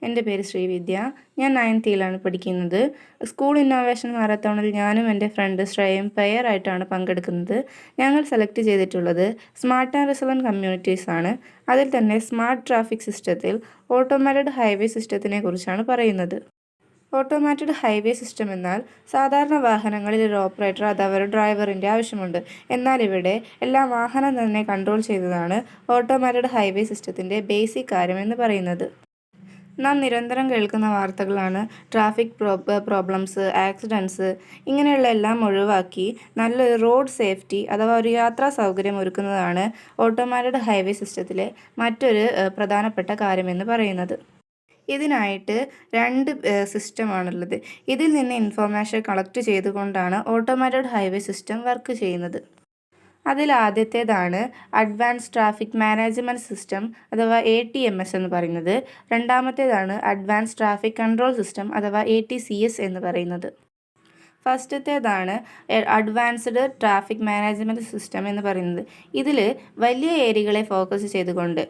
എൻ്റെ പേര് ശ്രീവിദ്യ. ഞാൻ 9th പഠിക്കുന്നത്. സ്കൂൾ ഇന്നോവേഷൻ മാരത്തോണിൽ ഞാനും എൻ്റെ ഫ്രണ്ട് ശ്രേയയും പെയറായിട്ടാണ് പങ്കെടുക്കുന്നത്. ഞങ്ങൾ സെലക്ട് ചെയ്തിട്ടുള്ളത് സ്മാർട്ട് ആൻഡ് റിസലൻറ്റ് കമ്മ്യൂണിറ്റീസ് ആണ്. അതിൽ തന്നെ സ്മാർട്ട് ട്രാഫിക് സിസ്റ്റത്തിൽ ഓട്ടോമാറ്റഡ് ഹൈവേ സിസ്റ്റത്തിനെ കുറിച്ചാണ് പറയുന്നത്. ഓട്ടോമാറ്റഡ് ഹൈവേ സിസ്റ്റം എന്നാൽ സാധാരണ വാഹനങ്ങളിൽ ഒരു ഓപ്പറേറ്റർ അഥവാ ഒരു ഡ്രൈവറിൻ്റെ ആവശ്യമുണ്ട്. എന്നാൽ ഇവിടെ എല്ലാ വാഹനം തന്നെ കൺട്രോൾ ചെയ്യുന്നതാണ് ഓട്ടോമാറ്റഡ് ഹൈവേ സിസ്റ്റത്തിൻ്റെ ബേസിക് കാര്യം എന്ന് പറയുന്നത്. നാം നിരന്തരം കേൾക്കുന്ന വാർത്തകളാണ് ട്രാഫിക് പ്രോബ്ലംസ്, ആക്സിഡൻസ് ഇങ്ങനെയുള്ള എല്ലാം ഒഴിവാക്കി നല്ലൊരു റോഡ് സേഫ്റ്റി അഥവാ ഒരു യാത്രാ സൗകര്യം ഒരുക്കുന്നതാണ് ഓട്ടോമാറ്റഡ് ഹൈവേ സിസ്റ്റത്തിലെ മറ്റൊരു പ്രധാനപ്പെട്ട കാര്യമെന്ന് പറയുന്നത്. ഇതിനായിട്ട് രണ്ട് സിസ്റ്റമാണുള്ളത്. ഇതിൽ നിന്ന് ഇൻഫോർമേഷൻ കളക്ട് ചെയ്തുകൊണ്ടാണ് ഓട്ടോമാറ്റഡ് ഹൈവേ സിസ്റ്റം വർക്ക് ചെയ്യുന്നത്. അതിൽ ആദ്യത്തേതാണ് അഡ്വാൻസ് ട്രാഫിക് മാനേജ്മെൻറ്റ് സിസ്റ്റം അഥവാ ATMS എന്ന് പറയുന്നത്. രണ്ടാമത്തേതാണ് അഡ്വാൻസ് ട്രാഫിക് കൺട്രോൾ സിസ്റ്റം അഥവാ ATCS എന്ന് പറയുന്നത്. ഫസ്റ്റത്തേതാണ് അഡ്വാൻസ്ഡ് ട്രാഫിക് മാനേജ്മെൻറ്റ് സിസ്റ്റം എന്ന് പറയുന്നത്. ഇതിൽ വലിയ ഏരിയകളെ ഫോക്കസ് ചെയ്തുകൊണ്ട്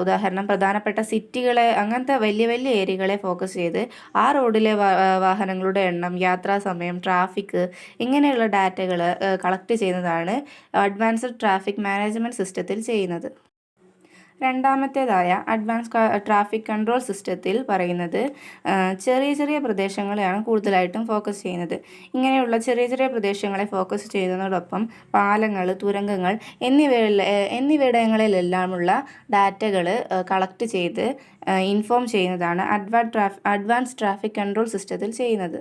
ഉദാഹരണം പ്രധാനപ്പെട്ട സിറ്റികളെ അങ്ങനത്തെ വലിയ വലിയ ഏരിയകളെ ഫോക്കസ് ചെയ്ത് ആ റോഡിലെ വാഹനങ്ങളുടെ എണ്ണം, യാത്രാ സമയം, ട്രാഫിക് ഇങ്ങനെയുള്ള ഡാറ്റകൾ കളക്ട് ചെയ്യുന്നതാണ് അഡ്വാൻസ്ഡ് ട്രാഫിക് മാനേജ്മെൻറ്റ് സിസ്റ്റത്തിൽ ചെയ്യുന്നത്. രണ്ടാമത്തേതായ അഡ്വാൻസ് ട്രാഫിക് കൺട്രോൾ സിസ്റ്റത്തിൽ പറയുന്നത് ചെറിയ ചെറിയ പ്രദേശങ്ങളെയാണ് കൂടുതലായിട്ടും ഫോക്കസ് ചെയ്യുന്നത്. ഇങ്ങനെയുള്ള ചെറിയ ചെറിയ പ്രദേശങ്ങളെ ഫോക്കസ് ചെയ്യുന്നതോടൊപ്പം പാലങ്ങൾ, തുരങ്കങ്ങൾ എന്നിവിടങ്ങളിലെല്ലാമുള്ള ഡാറ്റകൾ കളക്ട് ചെയ്ത് ഇൻഫോം ചെയ്യുന്നതാണ് അഡ്വാൻസ് ട്രാഫിക് കൺട്രോൾ സിസ്റ്റത്തിൽ ചെയ്യുന്നത്.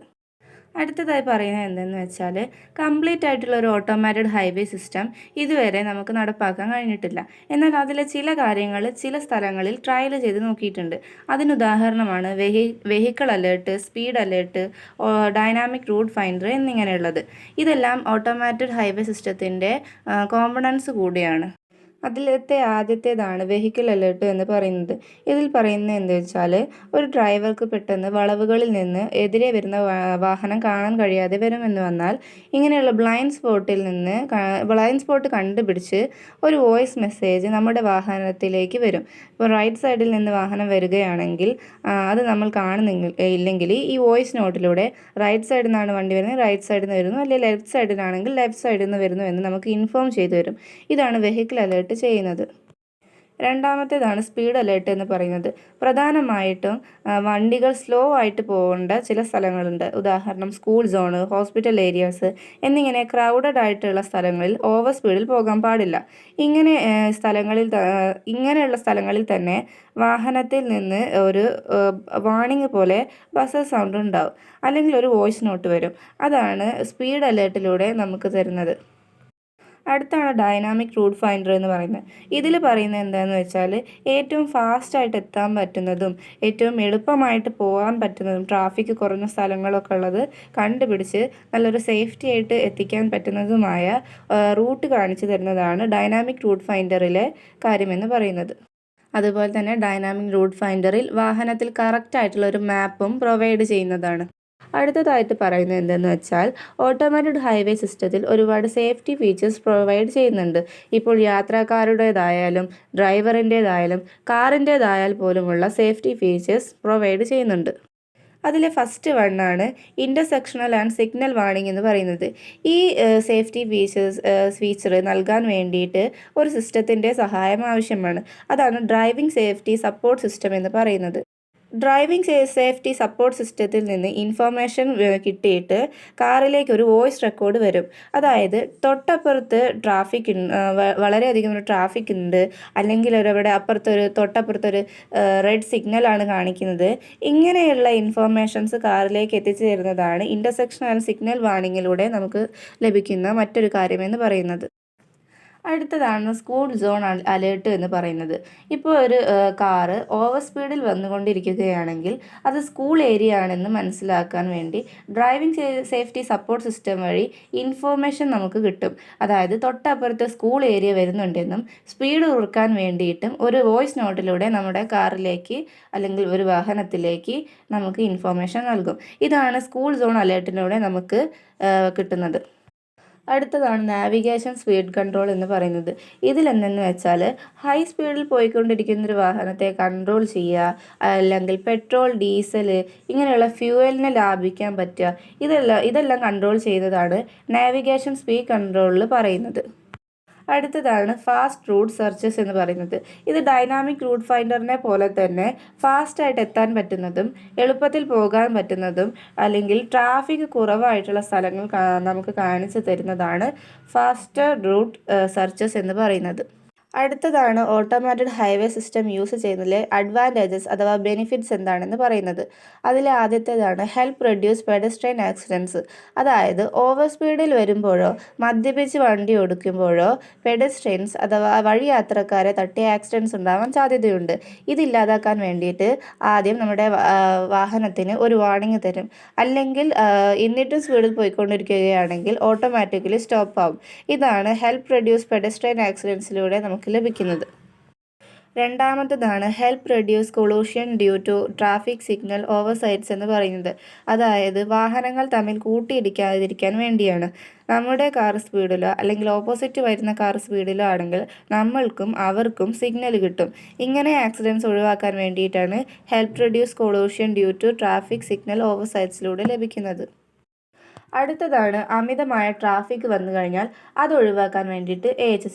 അടുത്തതായി പറയുന്നത് എന്തെന്ന് വെച്ചാൽ കംപ്ലീറ്റ് ആയിട്ടുള്ള ഒരു ഓട്ടോമാറ്റഡ് ഹൈവേ സിസ്റ്റം ഇതുവരെ നമുക്ക് നടപ്പാക്കാൻ കഴിഞ്ഞിട്ടില്ല. എന്നാൽ അതിലെ ചില കാര്യങ്ങൾ ചില സ്ഥലങ്ങളിൽ ട്രയൽ ചെയ്ത് നോക്കിയിട്ടുണ്ട്. അതിനുദാഹരണമാണ് vehicle alert, speed alert, dynamic route finder എന്നിങ്ങനെയുള്ളത്. ഇതെല്ലാം ഓട്ടോമാറ്റഡ് ഹൈവേ സിസ്റ്റത്തിൻ്റെ കോമ്പണൻസ് കൂടിയാണ്. അതിലത്തെ ആദ്യത്തേതാണ് വെഹിക്കിൾ അലേർട്ട് എന്ന് പറയുന്നത്. ഇതിൽ പറയുന്നത് എന്താ വെച്ചാൽ ഒരു ഡ്രൈവർക്ക് പെട്ടെന്ന് വളവുകളിൽ നിന്ന് എതിരെ വരുന്ന വാഹനം കാണാൻ കഴിയാതെ വരുമെന്ന് വന്നാൽ ഇങ്ങനെയുള്ള ബ്ലൈൻഡ് സ്പോട്ട് കണ്ടുപിടിച്ച് ഒരു വോയിസ് മെസ്സേജ് നമ്മുടെ വാഹനത്തിലേക്ക് വരും. ഇപ്പോൾ റൈറ്റ് സൈഡിൽ നിന്ന് വാഹനം വരികയാണെങ്കിൽ അത് നമ്മൾ ഇല്ലെങ്കിൽ ഈ വോയിസ് നോട്ടിലൂടെ റൈറ്റ് സൈഡിൽ നിന്നാണ് വണ്ടി വരുന്നത്, റൈറ്റ് സൈഡിൽ നിന്ന് വരുന്നു, അല്ലെങ്കിൽ ലെഫ്റ്റ് സൈഡിലാണെങ്കിൽ ലെഫ്റ്റ് സൈഡിൽ നിന്ന് വരുന്നു എന്ന് നമുക്ക് ഇൻഫോം ചെയ്തു തരും. ഇതാണ് വെഹിക്കിൾ അലേർട്ട് ചെയ്യുന്നത്. രണ്ടാമത്തേതാണ് സ്പീഡ് അലേർട്ട് എന്ന് പറയുന്നത്. പ്രധാനമായിട്ടും വണ്ടികൾ സ്ലോ ആയിട്ട് പോകേണ്ട ചില സ്ഥലങ്ങളുണ്ട്. ഉദാഹരണം സ്കൂൾ സോണ്, ഹോസ്പിറ്റൽ ഏരിയാസ് എന്നിങ്ങനെ ക്രൗഡഡ് ആയിട്ടുള്ള സ്ഥലങ്ങളിൽ ഓവർ സ്പീഡിൽ പോകാൻ പാടില്ല. ഇങ്ങനെയുള്ള സ്ഥലങ്ങളിൽ തന്നെ വാഹനത്തിൽ നിന്ന് ഒരു വാർണിംഗ് പോലെ ബസർ സൗണ്ട് ഉണ്ടാവും, അല്ലെങ്കിൽ ഒരു വോയിസ് നോട്ട് വരും. അതാണ് സ്പീഡ് അലേർട്ടിലൂടെ നമുക്ക് തരുന്നത്. അടുത്താണ് ഡൈനാമിക് റൂട്ട് ഫൈൻഡർ എന്ന് പറയുന്നത്. ഇതിൽ പറയുന്നത് എന്താണെന്ന് വെച്ചാൽ ഏറ്റവും ഫാസ്റ്റായിട്ട് എത്താൻ പറ്റുന്നതും ഏറ്റവും എളുപ്പമായിട്ട് പോകാൻ പറ്റുന്നതും ട്രാഫിക് കുറഞ്ഞ സ്ഥലങ്ങളൊക്കെ ഉള്ളത് കണ്ടുപിടിച്ച് നല്ലൊരു സേഫ്റ്റി ആയിട്ട് എത്തിക്കാൻ പറ്റുന്നതുമായ റൂട്ട് കാണിച്ചു തരുന്നതാണ് ഡൈനാമിക് റൂട്ട് ഫൈൻഡറിലെ കാര്യമെന്ന് പറയുന്നത്. അതുപോലെ തന്നെ ഡൈനാമിക് റൂട്ട് ഫൈൻഡറിൽ വാഹനത്തിൽ കറക്റ്റായിട്ടുള്ള ഒരു മാപ്പും പ്രൊവൈഡ് ചെയ്യുന്നതാണ്. അടുത്തതായിട്ട് പറയുന്നത് എന്തെന്ന് വെച്ചാൽ ഓട്ടോമാറ്റഡ് ഹൈവേ സിസ്റ്റത്തിൽ ഒരുപാട് സേഫ്റ്റി ഫീച്ചേഴ്സ് പ്രൊവൈഡ് ചെയ്യുന്നുണ്ട്. ഇപ്പോൾ യാത്രക്കാരുടേതായാലും ഡ്രൈവറിൻ്റേതായാലും കാറിൻ്റേതായാൽ പോലുമുള്ള സേഫ്റ്റി ഫീച്ചേഴ്സ് പ്രൊവൈഡ് ചെയ്യുന്നുണ്ട്. അതിലെ ഫസ്റ്റ് വണ്ണാണ് ഇൻ്റർസെക്ഷണൽ ആൻഡ് സിഗ്നൽ വാർണിംഗ് എന്ന് പറയുന്നത്. ഈ സേഫ്റ്റി ഫീച്ചർ നൽകാൻ വേണ്ടിയിട്ട് ഒരു സിസ്റ്റത്തിൻ്റെ സഹായം ആവശ്യമാണ്. അതാണ് ഡ്രൈവിംഗ് സേഫ്റ്റി സപ്പോർട്ട് സിസ്റ്റം എന്ന് പറയുന്നത്. ഡ്രൈവിംഗ് സേഫ്റ്റി സപ്പോർട്ട് സിസ്റ്റത്തിൽ നിന്ന് ഇൻഫർമേഷൻ കിട്ടിയിട്ട് കാറിലേക്ക് ഒരു വോയിസ് റെക്കോർഡ് വരും. അതായത് തൊട്ടപ്പുറത്ത് വളരെയധികം ഒരു ട്രാഫിക് ഉണ്ട്, അല്ലെങ്കിൽ തൊട്ടപ്പുറത്തൊരു റെഡ് സിഗ്നലാണ് കാണിക്കുന്നത്. ഇങ്ങനെയുള്ള ഇൻഫർമേഷൻസ് കാറിലേക്ക് എത്തിച്ചു തരുന്നതാണ് ഇൻ്റർസെക്ഷൻ ആൻഡ് സിഗ്നൽ വാർണിങ്ങിലൂടെ നമുക്ക് ലഭിക്കുന്ന മറ്റൊരു കാര്യമെന്ന് പറയുന്നത്. അടുത്തതാണ് സ്കൂൾ സോൺ അലേർട്ട് എന്ന് പറയുന്നത്. ഇപ്പോൾ ഒരു കാറ് ഓവർ സ്പീഡിൽ വന്നുകൊണ്ടിരിക്കുകയാണെങ്കിൽ അത് സ്കൂൾ ഏരിയ ആണെന്ന് മനസ്സിലാക്കാൻ വേണ്ടി ഡ്രൈവിംഗ് സേഫ്റ്റി സപ്പോർട്ട് സിസ്റ്റം വഴി ഇൻഫോർമേഷൻ നമുക്ക് കിട്ടും. അതായത് തൊട്ടപ്പുറത്ത് സ്കൂൾ ഏരിയ വരുന്നുണ്ടെന്നും സ്പീഡ് കുറക്കാൻ വേണ്ടിയിട്ടും ഒരു വോയിസ് നോട്ടിലൂടെ നമ്മുടെ കാറിലേക്ക് അല്ലെങ്കിൽ ഒരു വാഹനത്തിലേക്ക് നമുക്ക് ഇൻഫോർമേഷൻ നൽകും. ഇതാണ് സ്കൂൾ സോൺ അലേർട്ടിലൂടെ നമുക്ക് കിട്ടുന്നത്. അടുത്തതാണ് നാവിഗേഷൻ സ്പീഡ് കൺട്രോൾ എന്ന് പറയുന്നത്. ഇതിലെന്തെന്ന് വെച്ചാൽ ഹൈ സ്പീഡിൽ പോയിക്കൊണ്ടിരിക്കുന്ന ഒരു വാഹനത്തെ കൺട്രോൾ ചെയ്യുക, അല്ലെങ്കിൽ പെട്രോൾ, ഡീസൽ ഇങ്ങനെയുള്ള ഫ്യൂവലിനെ ലാഭിക്കാൻ പറ്റുക, ഇതെല്ലാം കൺട്രോൾ ചെയ്യുന്നതാണ് നാവിഗേഷൻ സ്പീഡ് കൺട്രോളിൽ പറയുന്നത്. അടുത്തതാണ് ഫാസ്റ്റ് റൂട്ട് സെർച്ചസ് എന്ന് പറയുന്നത്. ഇത് ഡൈനാമിക് റൂട്ട് ഫൈൻഡറിനെ പോലെ തന്നെ ഫാസ്റ്റായിട്ട് എത്താൻ പറ്റുന്നതും എളുപ്പത്തിൽ പോകാൻ പറ്റുന്നതും അല്ലെങ്കിൽ ട്രാഫിക് കുറവായിട്ടുള്ള സ്ഥലങ്ങൾ നമുക്ക് കാണിച്ചു തരുന്നതാണ് ഫാസ്റ്റർ റൂട്ട് സെർച്ചസ് എന്ന് പറയുന്നത്. അടുത്തതാണ് ഓട്ടോമാറ്റഡ് ഹൈവേ സിസ്റ്റം യൂസ് ചെയ്യുന്നതിലെ അഡ്വാൻറ്റേജസ് അഥവാ ബെനിഫിറ്റ്സ് എന്താണെന്ന് പറയുന്നത്. അതിലെ ആദ്യത്തേതാണ് ഹെൽപ്പ് റെഡ്യൂസ് പെഡസ്ട്രിയൻ ആക്സിഡൻസ്. അതായത് ഓവർ സ്പീഡിൽ വരുമ്പോഴോ മദ്യപിച്ച് വണ്ടി ഓടിക്കുമ്പോഴോ പെഡസ്ട്രിയൻസ് അഥവാ വഴി യാത്രക്കാരെ തട്ടി ആക്സിഡൻസ് ഉണ്ടാവാൻ സാധ്യതയുണ്ട്. ഇതില്ലാതാക്കാൻ വേണ്ടിയിട്ട് ആദ്യം നമ്മുടെ വാഹനത്തിന് ഒരു വാർണിംഗ് തരും. അല്ലെങ്കിൽ എന്നിട്ടും സ്പീഡിൽ പോയിക്കൊണ്ടിരിക്കുകയാണെങ്കിൽ ഓട്ടോമാറ്റിക്കലി സ്റ്റോപ്പ് ആവും. ഇതാണ് ഹെൽപ്പ് റെഡ്യൂസ് പെഡസ്ട്രിയൻ ആക്സിഡൻസിലൂടെ നമുക്ക് ലഭിക്കുന്നത്. രണ്ടാമത്തേതാണ് help reduce collision due to traffic signal oversights എന്ന് പറയുന്നത്. അതായത് വാഹനങ്ങൾ തമ്മിൽ കൂട്ടിയിടിക്കാതിരിക്കാൻ വേണ്ടിയാണ്. നമ്മുടെ കാർ സ്പീഡിലോ അല്ലെങ്കിൽ ഓപ്പോസിറ്റ് വരുന്ന കാർ സ്പീഡിലോ ആണെങ്കിൽ നമ്മൾക്കും അവർക്കും സിഗ്നൽ കിട്ടും. ഇങ്ങനെ ആക്സിഡൻറ്റ്സ് ഒഴിവാക്കാൻ വേണ്ടിയിട്ടാണ് help reduce collision due to traffic signal ഓവർസൈറ്റ്സിലൂടെ ലഭിക്കുന്നത്. അടുത്തതാണ് അമിതമായ ട്രാഫിക് വന്നു കഴിഞ്ഞാൽ അത് ഒഴിവാക്കാൻ വേണ്ടിയിട്ട് AHS